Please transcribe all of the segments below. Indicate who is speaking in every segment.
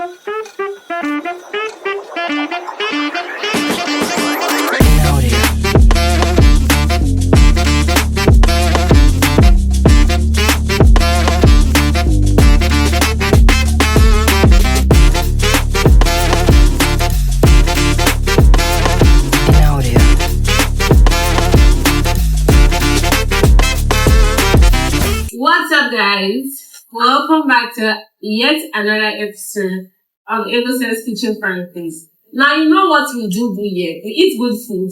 Speaker 1: What's up, guys? Welcome back to yet another episode of EBOSE'S Kitchen Chronikles. Now, you know what we do here. We eat good food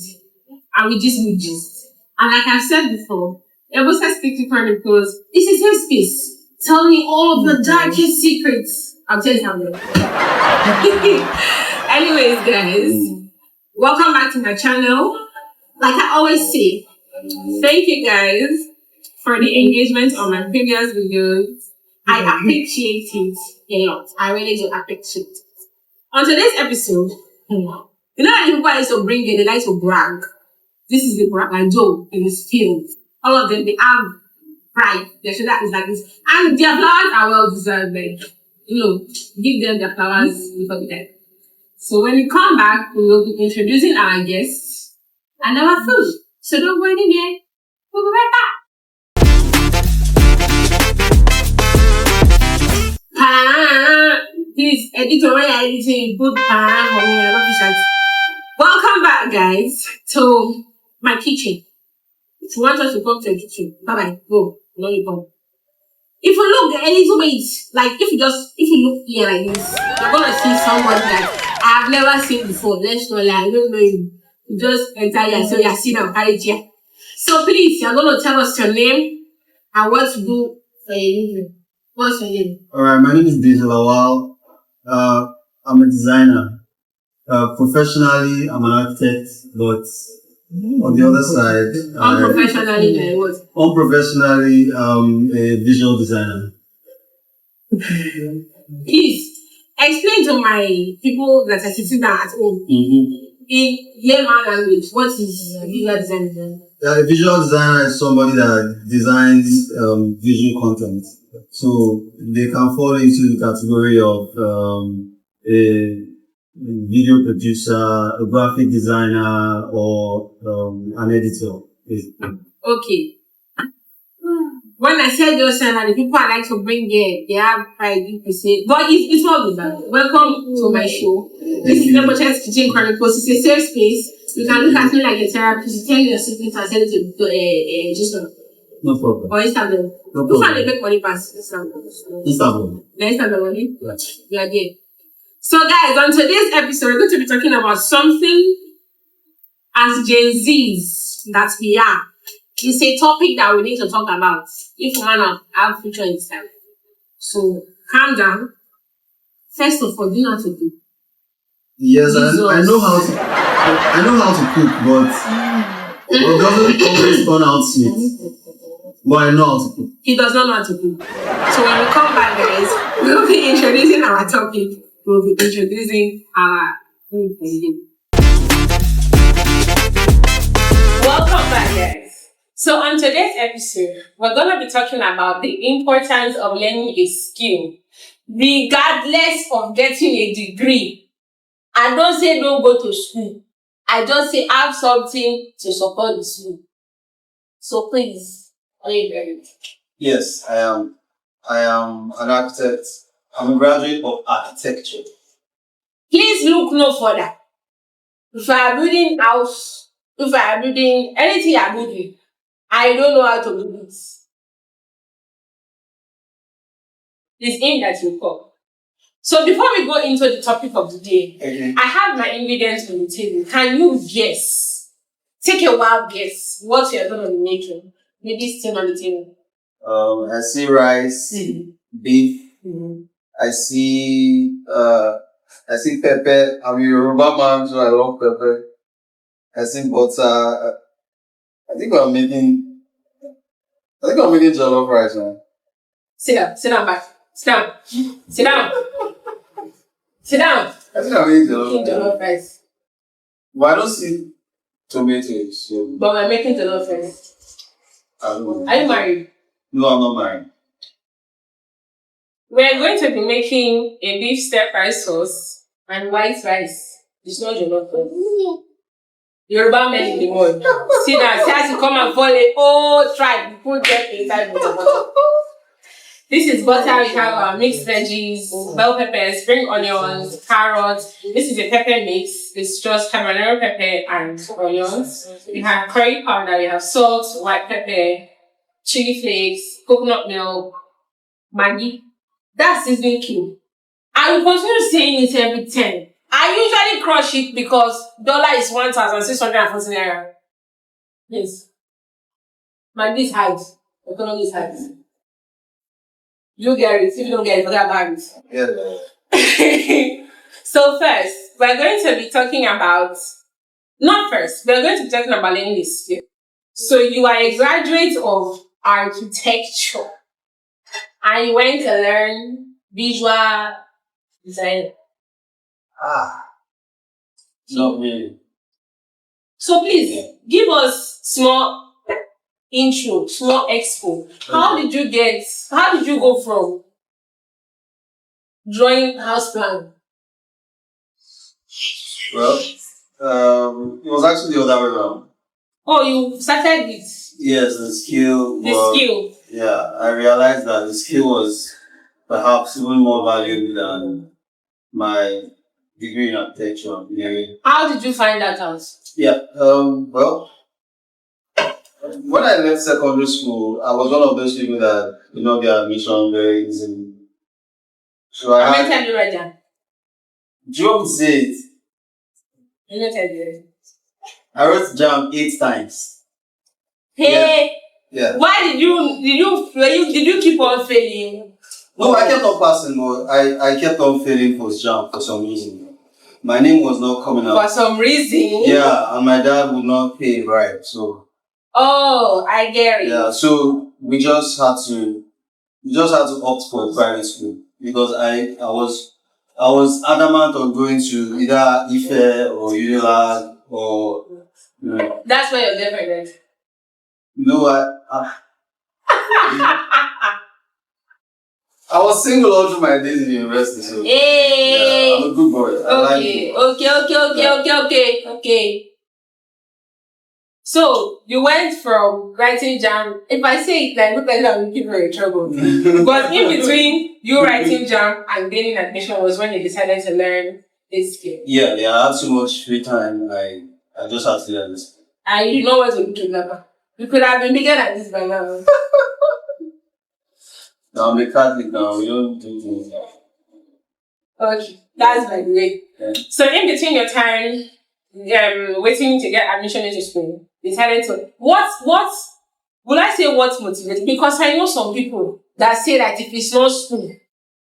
Speaker 1: and we just need gist. And like I've said before, EBOSE'S Kitchen Chronikles is a safe space. Tell me all of the darkest secrets. I'll tell you something. Anyways, guys, welcome back to my channel. Like I always say, thank you guys for the engagement on my previous videos. I appreciate it a lot. I really do appreciate it. On today's episode, you know when people like to bring in, they like to brag. This is the brag I do in this field. All of them, they have pride. Their shoulder is like this. And their flowers are well deserved. Like, give them their flowers before they die. So when we come back, we will be introducing our guests and our food. So don't go anywhere. We'll be right back. Please, editorial editing, put for me. Welcome back, guys, to my kitchen. If you want us to come to the kitchen, bye-bye, go. No, you come. If you look a little bit, like if you look here like this, you're gonna see somebody that I have never seen before. Let's not lie, I don't know you. You just enter here, so you're sitting and carry chair. So please, you're gonna tell us your name and what to do for your living. What's your name?
Speaker 2: Alright, my name is Lawal. I'm a designer. Professionally, I'm an architect, but on the other side,
Speaker 1: unprofessionally, what?
Speaker 2: Unprofessionally, a visual designer.
Speaker 1: Please explain to my people that are sitting down at home in layman language. What is visual designer?
Speaker 2: A visual designer is somebody that designs visual content. So they can fall into the category of a video producer, a graphic designer, or an editor.
Speaker 1: Okay. When I said those things, the people I like to bring here, they have pride, people say, but it's not with that. Welcome to my show. This is EBOSE'S Kitchen Chronikles. It's a safe space. You can look at me like a therapist, tell your secrets and send it to just
Speaker 2: no problem.
Speaker 1: Or Instagram.
Speaker 2: No
Speaker 1: Which one
Speaker 2: problem.
Speaker 1: they make money pass? Instagram.
Speaker 2: Instagram.
Speaker 1: The Instagram money? You are there. So guys, on today's episode, we're going to be talking about something as Gen Zs that we are. It's a topic that we need to talk about if we want to have future in time. So calm down. First of all, do you know how to do?
Speaker 2: Yes, I know how to cook, but it doesn't always turn out sweet. But I know how to cook.
Speaker 1: He does not know how to cook. So when we come back, guys, we'll be introducing our topic. We'll be introducing our food. Welcome back, guys. So on today's episode, we're going to be talking about the importance of learning a skill, regardless of getting a degree. I don't say don't go to school. I just say have something to support the school. So please, are you ready?
Speaker 2: Yes, I am. I am an architect. I'm a graduate of architecture.
Speaker 1: Please look no further. If I am building house, if I am building anything I'm building, I don't know how to do this. It's in that you come. So before we go into the topic of the day, I have my ingredients on the table. Can you guess? Take a wild guess what you're going to be making with this thing on the table.
Speaker 2: I see rice, beef. I see pepper. I'm a Yoruba man, so I love pepper. I see butter. I think I'm making jollof rice now.
Speaker 1: Sit down back. Sit down.
Speaker 2: I think I'm making
Speaker 1: Jollof rice.
Speaker 2: But I don't see tomatoes. So
Speaker 1: But we're making jollof rice.
Speaker 2: I don't know.
Speaker 1: Are you married?
Speaker 2: No, I'm not married.
Speaker 1: We're going to be making a beef stir-fry sauce and white rice. It's not your rice. Yoruba men in the world. See that, see as you come and fall a whole tribe, put them inside butter. This is butter. We have our mixed veggies, bell peppers, spring onions, carrots. This is a pepper mix. It's just habanero pepper and onions. We have curry powder. We have salt, white pepper, chili flakes, coconut milk, Maggi. That's seasoning cube. I will continue saying it every time. I usually crush it because dollar is 1,640 naira. Yes. Maggi is high. Economy is high. You get it. If you don't get it, forget about it.
Speaker 2: Yeah.
Speaker 1: So first, we're going to be talking about, not first, we're going to be talking about learning this skill. So you are a graduate of architecture and you went to learn visual design.
Speaker 2: Not really.
Speaker 1: So please, give us small intro, small expo. How did you go from drawing house plan?
Speaker 2: Well, it was actually the other way around.
Speaker 1: Oh, you started with
Speaker 2: Yes, the skill.
Speaker 1: the skill.
Speaker 2: Yeah, I realized that the skill was perhaps even more valuable than my degree in architecture and engineering.
Speaker 1: How did you find that out?
Speaker 2: Yeah, well, when I left secondary school, I was one of those people that did not get admission very easily. So
Speaker 1: How many times you write down?
Speaker 2: do you want me to say it?
Speaker 1: How many times you write?
Speaker 2: I wrote JAM 8 times.
Speaker 1: Hey,
Speaker 2: Yeah.
Speaker 1: why did you keep on failing?
Speaker 2: No, I kept on passing, but I kept on failing for JAM for some reason. My name was not coming
Speaker 1: For
Speaker 2: out.
Speaker 1: some reason.
Speaker 2: Yeah, and my dad would not pay right, so
Speaker 1: Oh, I get it.
Speaker 2: yeah, so we just had to opt for a private school because I was adamant on going to either Ife or Unilag or
Speaker 1: That's where your girlfriend is.
Speaker 2: I was single all through my days in university, so
Speaker 1: Hey.
Speaker 2: yeah, I'm a good boy. I like it.
Speaker 1: Okay. So you went from writing jam. If I say it like look like that, will give you in trouble. But in between you writing jam and gaining admission was when you decided to learn this skill.
Speaker 2: Yeah, I had too much free time. I just had to learn this.
Speaker 1: And you know what to do now. You could have been bigger than this by now.
Speaker 2: Now I'm a Catholic now. We don't do things.
Speaker 1: Okay, that's by the way.
Speaker 2: Yeah.
Speaker 1: So in between your time, waiting to get admission into school, decided to what will I say what motivated? Because I know some people that say that if it's not school,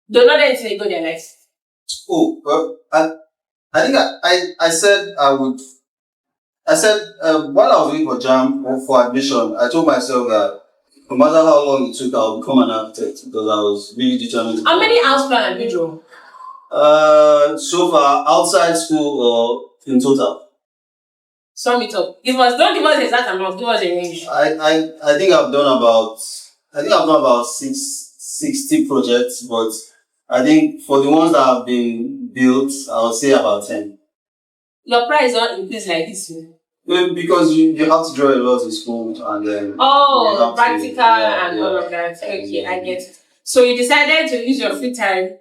Speaker 1: they're not there until they go their life.
Speaker 2: Oh, well, I think I said I would. I said while I was waiting for JAM or for admission, I told myself that no matter how long it took, I'll become an architect because I was really determined.
Speaker 1: How many house plan have you drawn?
Speaker 2: So far outside school or in total?
Speaker 1: Sum it up. Don't give us the exact amount. Give us a range.
Speaker 2: I think I've done about 60 projects, but I think for the ones that have been built, I'll say about 10.
Speaker 1: Your price don't increase like this.
Speaker 2: Well, because you have to draw a lot in school and then
Speaker 1: Practical and all of that. Okay, I get it. So you decided to use your free time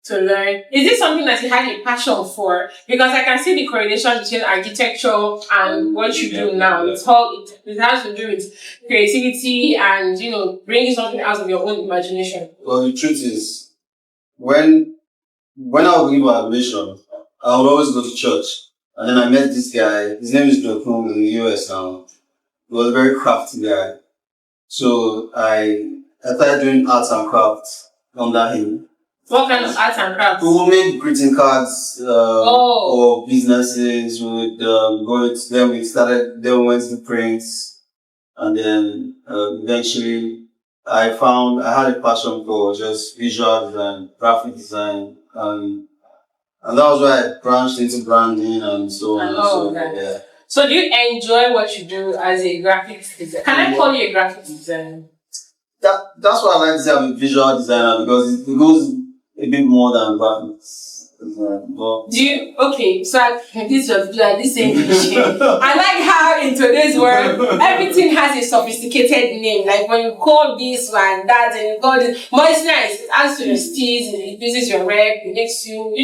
Speaker 1: to learn. Is this something that you had a passion for? Because I can see the correlation between architecture and what you do now. It has to do with creativity and bringing something out of your own imagination.
Speaker 2: Well, the truth is, when I was looking for admission, I would always go to church. And then I met this guy. His name is Dokun in the US now. He was a very crafty guy. So I started doing arts and crafts under him.
Speaker 1: What kind of arts and crafts?
Speaker 2: We would make greeting cards for businesses. We would go with them. We went to prints. And then eventually I had a passion for just visual design, graphic design, and that was why I branched into branding and so on and so forth. Yeah.
Speaker 1: So do you enjoy what you do as a graphic designer? Can I call you a graphic designer?
Speaker 2: That's why I like to say I'm a visual designer, because it goes a bit more than graphics.
Speaker 1: This was this English. I like how in today's world everything has a sophisticated name. Like when you call this one, that, and you call this. But it's nice. It adds to your steez, it uses your rep, it makes you,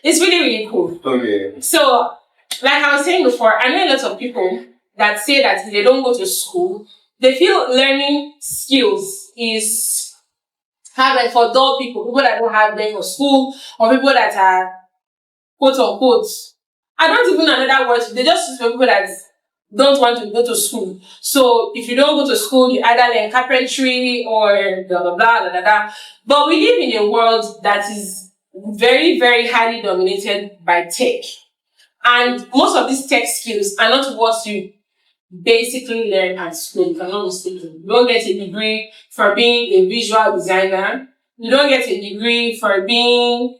Speaker 1: it's really, really cool.
Speaker 2: Okay.
Speaker 1: So, like I was saying before, I know a lot of people that say that if they don't go to school, they feel learning skills is hard for dull people that don't have them for school, or people that are quote unquote. I don't even know another word. They just use for people that don't want to go to school. So if you don't go to school, you either learn carpentry or blah blah blah blah blah blah. But we live in a world that is very, very highly dominated by tech. And most of these tech skills are not what you basically learn at school. If I'm not mistaken. You don't get a degree for being a visual designer. You don't get a degree for being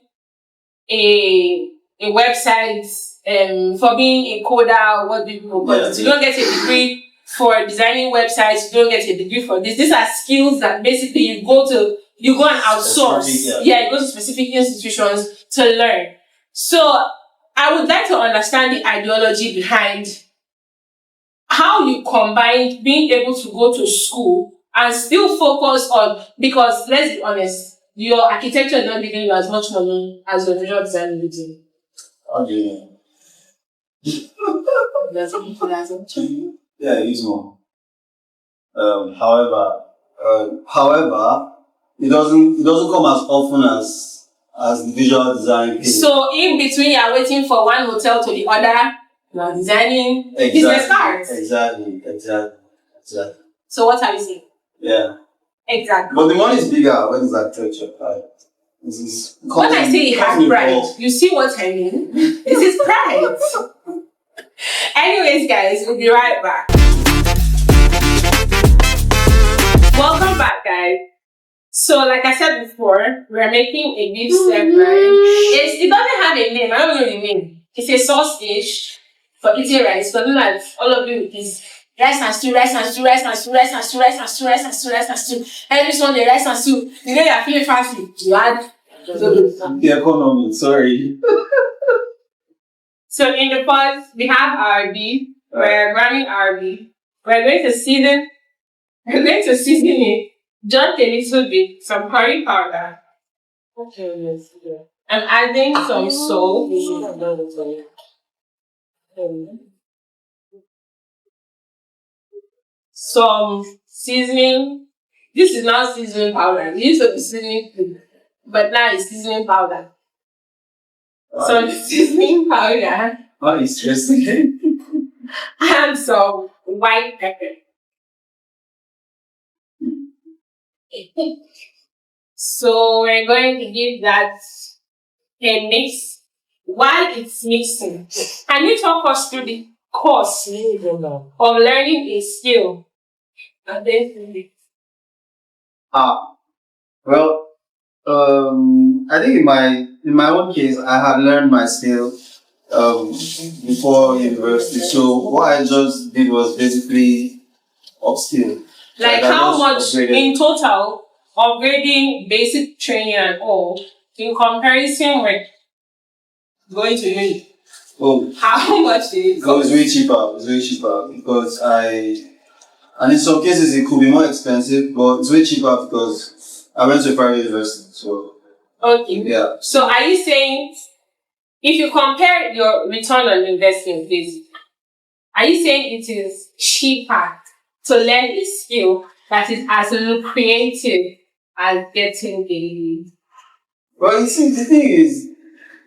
Speaker 1: a website, for being a coder, what people call it. You don't get a degree for designing websites. You don't get a degree for this. These are skills that basically you go and outsource. You go to specific institutions to learn. So I would like to understand the ideology behind how you combine being able to go to school and still focus on, because let's be honest, your architecture is not giving you as much money as your visual design will do.
Speaker 2: Okay. Yeah, use more. However, it doesn't come as often as the visual design.
Speaker 1: So in between, you're waiting for one hotel to the other. You're designing business cards.
Speaker 2: Exactly.
Speaker 1: So what are you saying?
Speaker 2: Yeah.
Speaker 1: Exactly.
Speaker 2: But the money is bigger when it's architecture.
Speaker 1: When I say it has pride, you see what I mean? This is pride. Anyways, guys, we'll be right back. Welcome back, guys. So, like I said before, we're making a beef stir-fry. It doesn't have a name. I don't know the name. It's a sauce dish for eating rice. But like all of you with this rice and stew. Every Sunday, rice and stew. You know you're feeling fancy. You add
Speaker 2: the economy, sorry.
Speaker 1: So in the pot, we have our beef. We're grabbing our beef. We're going to season it just a little bit, some curry powder. I'm adding some salt. Some seasoning. This is now seasoning powder. We used to be seasoning food, but now it's seasoning powder. Some seasoning powder.
Speaker 2: Oh, it's just okay.
Speaker 1: And some white pepper. So we're going to give that a mix. While it's mixing, can you talk us through the course of learning a skill? And then
Speaker 2: well, I think in my own case, I had learned my skill before university. So what I just did was basically upskill.
Speaker 1: Like how much in total upgrading basic training and all in comparison with going to uni?
Speaker 2: Oh,
Speaker 1: how much did it cost?
Speaker 2: It was way cheaper because and in some cases it could be more expensive, but it's way cheaper because I went to a private university. So
Speaker 1: okay.
Speaker 2: Yeah.
Speaker 1: So are you saying if you compare your return on investment, please, are you saying it is cheaper to learn a skill that is as lucrative as getting a...
Speaker 2: Well, you see, the thing is,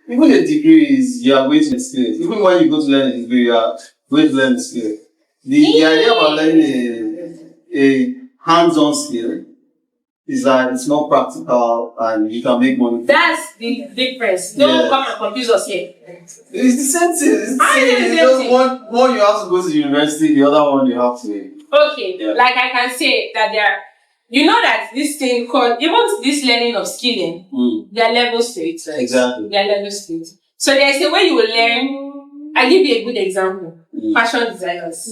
Speaker 2: even a degree is you are going to learn skills. Even when you go to learn a degree, you are going to learn the skill. The idea about learning a hands-on skill is that it's more practical and you can make money.
Speaker 1: That's the difference. Don't come and confuse us here.
Speaker 2: It's the same thing. One you have to go to university, the other one you have to...
Speaker 1: Okay, like I can say that there are... You know that this thing called... Even this learning of skilling, there are levels to it, right?
Speaker 2: Exactly.
Speaker 1: There are levels to it. So there's a way you will learn... I'll give you a good example. Fashion designers.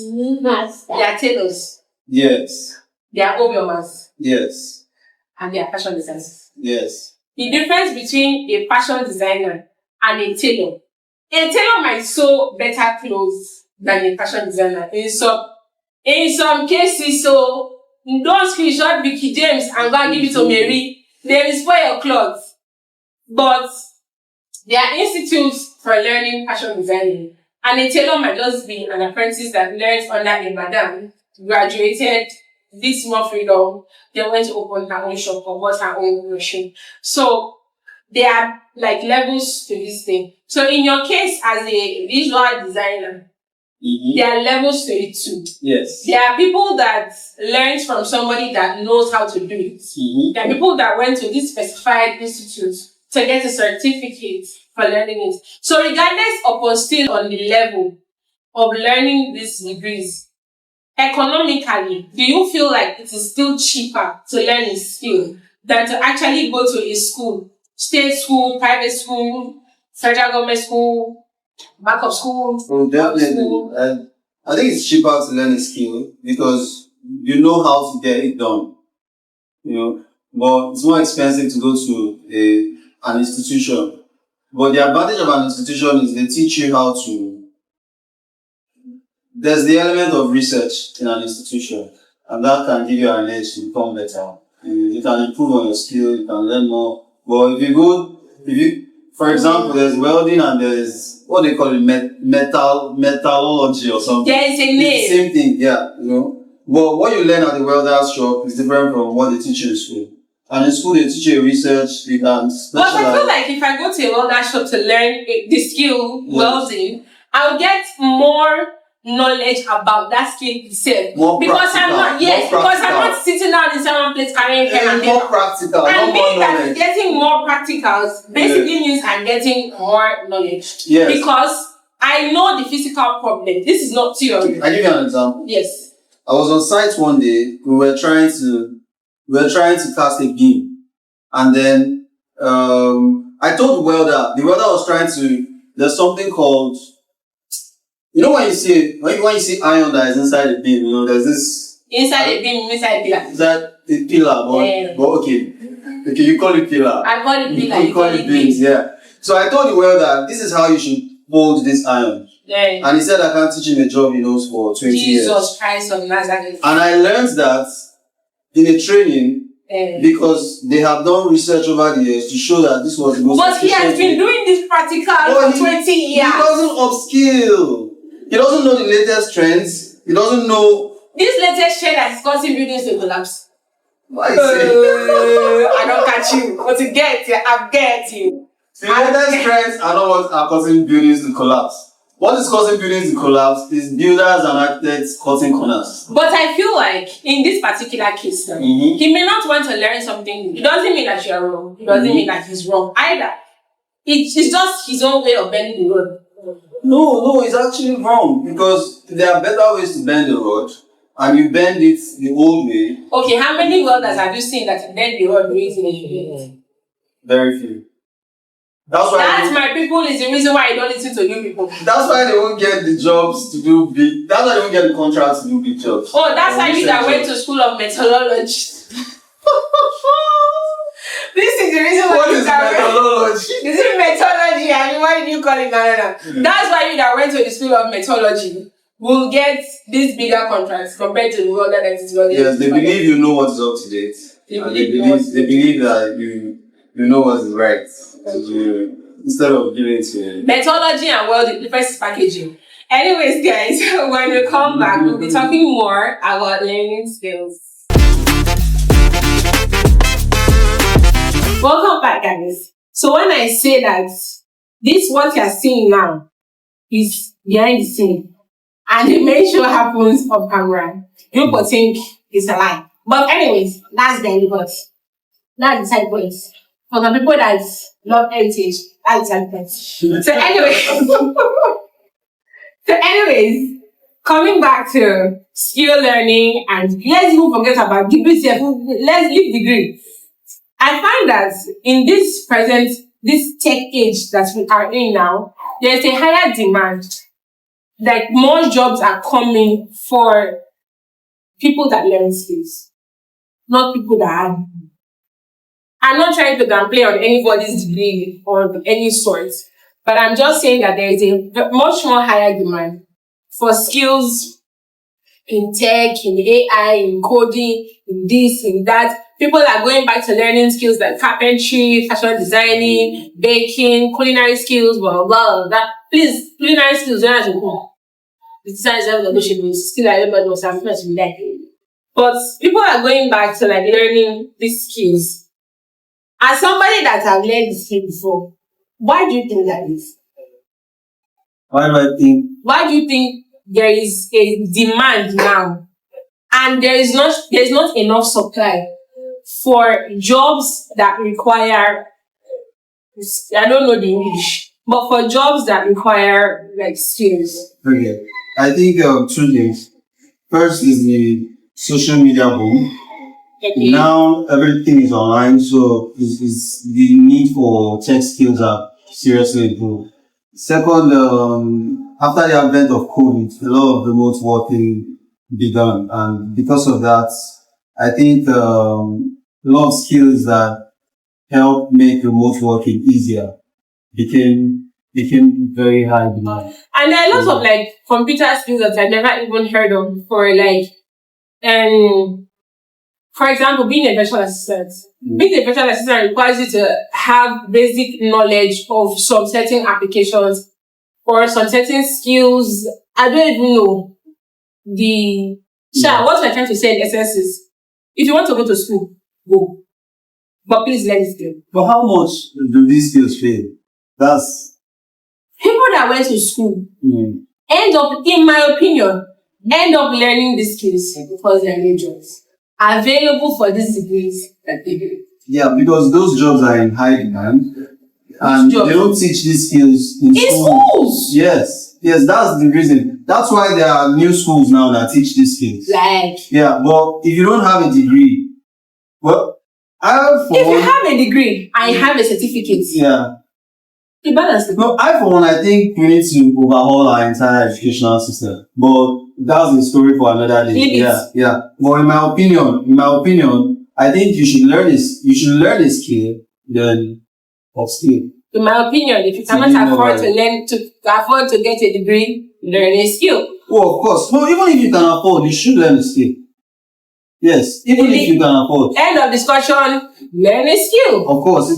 Speaker 1: They are tailors.
Speaker 2: Yes.
Speaker 1: They are hobiomas.
Speaker 2: Yes.
Speaker 1: And they are fashion designers.
Speaker 2: Yes.
Speaker 1: The difference between a fashion designer and a tailor might sew better clothes than a fashion designer. In some cases, so don't screenshot Vicky James and go and give it to Mary. They will spoil your clothes. But there are institutes for learning fashion designing. And a tailor might just be an apprentice that learns under a madam, graduated, this more freedom, they went to open her own shop or bought her own machine. So there are like levels to this thing. So in your case as a visual designer, there are levels to it too.
Speaker 2: Yes.
Speaker 1: There are people that learn from somebody that knows how to do it. There are people that went to this specified institute to get a certificate for learning it. So regardless upon still on the level of learning these degrees, economically, do you feel like it is still cheaper to learn a skill than to actually go to a school, state school, private school, federal government school, backup school?
Speaker 2: Oh, definitely. I think it's cheaper to learn a skill because you know how to get it done. But it's more expensive to go to an institution. But the advantage of an institution is they teach you how to. There's the element of research in an institution, and that can give you an edge to become better. You can improve on your skill, you can learn more. But for example, there's welding and there's what they call it, metallurgy or something.
Speaker 1: There is a name.
Speaker 2: It's the same thing, yeah, But what you learn at the welder's shop is different from what they teach you in school. And in school, they teach you research, you can specialize.
Speaker 1: But I feel like if I go to a welder's shop to learn the skill, welding, I'll get more knowledge about that skill itself. Because I'm not sitting down in someone's place carrying pen and paper.
Speaker 2: More practical,
Speaker 1: and being that
Speaker 2: knowledge.
Speaker 1: Getting more practicals basically means I'm getting more knowledge.
Speaker 2: Yes.
Speaker 1: Because I know the physical problem. This is not theory.
Speaker 2: I'll give you an example.
Speaker 1: Yes.
Speaker 2: I was on site one day. We were trying to cast a beam, and then I told the welder was trying to. There's something called. When you see iron that is inside the beam, there's this
Speaker 1: inside the beam, inside the pillar.
Speaker 2: Is that the pillar? But okay, you call it pillar.
Speaker 1: I call it pillar.
Speaker 2: You call it beams, yeah. So I told the welder this is how you should mold this iron.
Speaker 1: Yeah.
Speaker 2: And he said I can't teach him a job he knows for 20 years.
Speaker 1: Jesus Christ of Nazareth.
Speaker 2: And I learned that in a training. Because they have done research over the years to show that this was the most
Speaker 1: But he has been doing this practical for 20 years.
Speaker 2: He doesn't upskill. He doesn't know the latest trends. He doesn't know...
Speaker 1: This latest trend that is causing buildings to collapse.
Speaker 2: Why is it?
Speaker 1: I don't catch you. But to get you, I'm getting you.
Speaker 2: The latest trends are not what are causing buildings to collapse. What is causing buildings to collapse is builders and architects cutting corners.
Speaker 1: But I feel like in this particular case, he may not want to learn something. It doesn't mean that you're wrong. It doesn't mean that he's wrong either. It's just his own way of bending the road.
Speaker 2: No, it's actually wrong because there are better ways to bend the rod, and you bend it the old way.
Speaker 1: Okay, how many welders have you seen that bend the rod reasonably?
Speaker 2: Very few. That's
Speaker 1: my people is the reason why I don't listen to new people.
Speaker 2: That's why they won't get the jobs to do big. That's why they won't get the contracts to do big jobs.
Speaker 1: Oh, that's why you that went to school of metallurgy. This is the reason why
Speaker 2: what is metallurgy?
Speaker 1: Is it metallurgy? I mean, why did you call it no? That's why you that went to the school of metallurgy will get these bigger contracts compared to the world that is going.
Speaker 2: Yes, they believe you know what is up to date. They believe that you know what is right. Instead of giving it to
Speaker 1: metallurgy and welding, the first is packaging. Anyways, guys, when we come back, we'll be talking more about learning skills. Welcome back, guys. So when I say that this what you're seeing now is behind the scene, and the main show happens off camera, you will think it's a lie. But anyways, that's the end. That's the side point. For the people that love heritage, that's the So anyways, coming back to skill learning, and let's even forget about degrees. Let's leave degree. I find that in this tech age that we are in now, there's a higher demand. Like more jobs are coming for people that learn skills. not people that have. I'm not trying to downplay on anybody's degree or any sort, but I'm just saying that there is a much more higher demand for skills in tech, in AI, in coding, in this, in that. People are going back to learning skills like carpentry, fashion designing, baking, culinary skills, blah, blah, blah. Please, culinary skills, don't have to go. Besides that, still everybody was having to like. But people are going back to like learning these skills. As somebody that have learned this skill before, why do you think that is?
Speaker 2: Why do I think?
Speaker 1: Why do you think there is a demand now and there is not enough supply for jobs that require, I don't know the English, but for jobs that require like skills?
Speaker 2: Okay. I think two things. First is the social media boom.
Speaker 1: Okay.
Speaker 2: Now everything is online, so is the need for tech skills are seriously improved. Second, after the advent of COVID, a lot of remote working began, and because of that, I think a lot of skills that help make remote working easier became very high demand.
Speaker 1: And there are lots of like computer skills that I never even heard of before, like for example, being a virtual assistant. Being a virtual assistant requires you to have basic knowledge of some certain applications or some certain skills. I don't even know what we're trying to say in essence is, if you want to go to school, go. But please learn this skill.
Speaker 2: But how much do these skills pay? That's
Speaker 1: people that went to school end up, in my opinion, learning these skills because they're new jobs available for these degrees that they do.
Speaker 2: Yeah, because those jobs are in high demand, and they don't teach these skills in
Speaker 1: schools.
Speaker 2: Yes, that's the reason. That's why there are new schools now that teach these skills. But if you don't have a degree, well,
Speaker 1: if you have a degree, I have a certificate.
Speaker 2: Yeah.
Speaker 1: The balance.
Speaker 2: No, for one, I think we need to overhaul our entire educational system. But that's a story for another day. Yeah. But in my opinion, I think you should learn a skill, then upskill.
Speaker 1: In my opinion, if you cannot afford to get a degree, learn a skill.
Speaker 2: Well, of course. No, even if you can afford, you should learn a skill. Yes, even if you can afford.
Speaker 1: End of discussion. Learn a skill.
Speaker 2: Of course,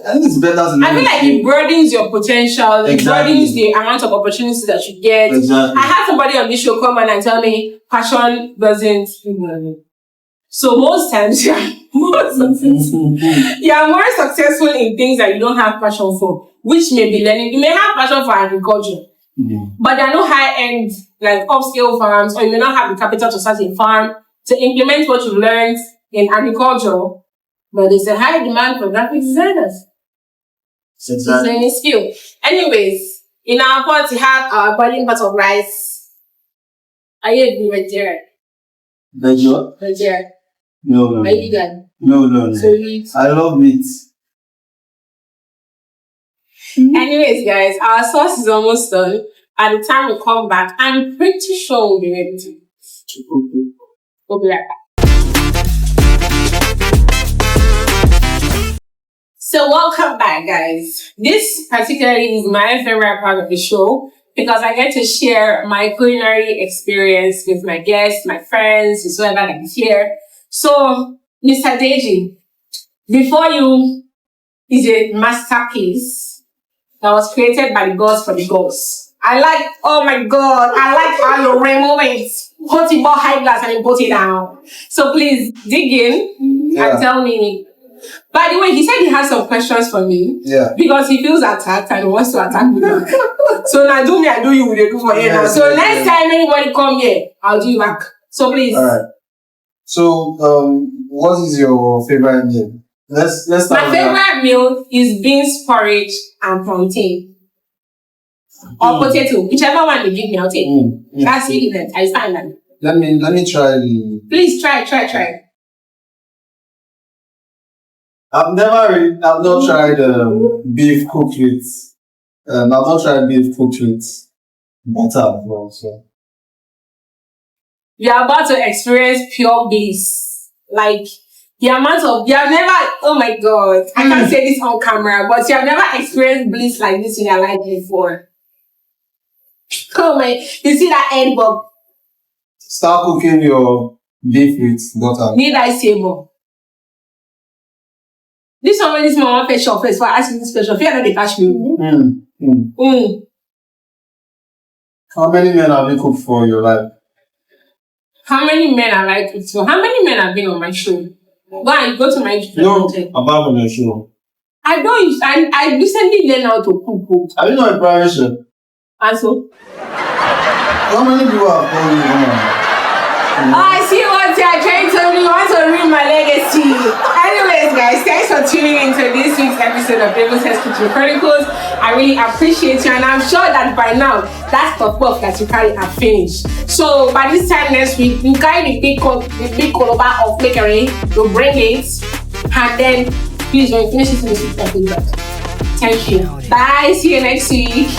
Speaker 2: I think it's better to learn.
Speaker 1: I feel like it broadens your potential. It broadens the amount of opportunities that you get.
Speaker 2: Exactly.
Speaker 1: I had somebody on this show come and tell me passion doesn't. So most times you are more successful in things that you don't have passion for, which may be learning. You may have passion for agriculture, but there are no high-end, like upscale farms, or you may not have the capital to start a farm to implement what you've learned in agriculture. But there's a high demand for graphic designers.
Speaker 2: Exactly.
Speaker 1: It's a skill. Anyways, in our pot, we have our boiling pot of rice. Are you a vegetarian? Vegetarian.
Speaker 2: No.
Speaker 1: Are you vegan?
Speaker 2: No.
Speaker 1: So you eat?
Speaker 2: I love meat.
Speaker 1: Anyways, guys, our sauce is almost done. By the time we come back, I'm pretty sure we'll be ready to eat. We'll be right back. So welcome back, guys. This particularly is my favorite part of the show because I get to share my culinary experience with my guests, my friends, whoever that is here. So, Mr. Deji, before you is a masterpiece that was created by the gods for the gods. Oh my God, I like how you remove it. Put it more high glass and you put it down. So please dig in and tell me. By the way, he said he has some questions for me.
Speaker 2: Yeah.
Speaker 1: Because he feels attacked and he wants to attack me. So now do me, I do you, they do for you now. So next time anybody come here, I'll do you back. So please.
Speaker 2: Alright. So, what is your favorite meal? Let's start.
Speaker 1: My favorite meal is beans porridge and plantain. Or potato. Whichever one you give me, I'll take. That's it. I stand that.
Speaker 2: Let me try.
Speaker 1: Please try.
Speaker 2: I've not tried beef cooked with. I've not tried beef cooked with butter before, so.
Speaker 1: You're about to experience pure bliss. Like, the amount of, you have never, oh my God, I can't say this on camera, but you have never experienced bliss like this in your life before. Oh my, you see that end bob?
Speaker 2: Start cooking your beef with butter.
Speaker 1: Need I say more? This one, this mama special first, for asking this question, if you know they catch me.
Speaker 2: How many men have you cooked for in your life?
Speaker 1: How many men have I cooked for? How many men have been on my show? Go to my
Speaker 2: No, above on your show.
Speaker 1: I recently learned how to cook.
Speaker 2: Are you not a private chef?
Speaker 1: And so?
Speaker 2: How many people have told you?
Speaker 1: I see what you are trying to do. You want to ruin my legacy. Anyways, guys, thanks for tuning into this week's episode of EBOSE'S Kitchen Chronikles. I really appreciate you, and I'm sure that by now, that puff that you carry are finished. So by this time next week, you carry the big colabar of bakery, you bring it, and then please when you finish it in the feedback. Thank you. Bye. See you next week.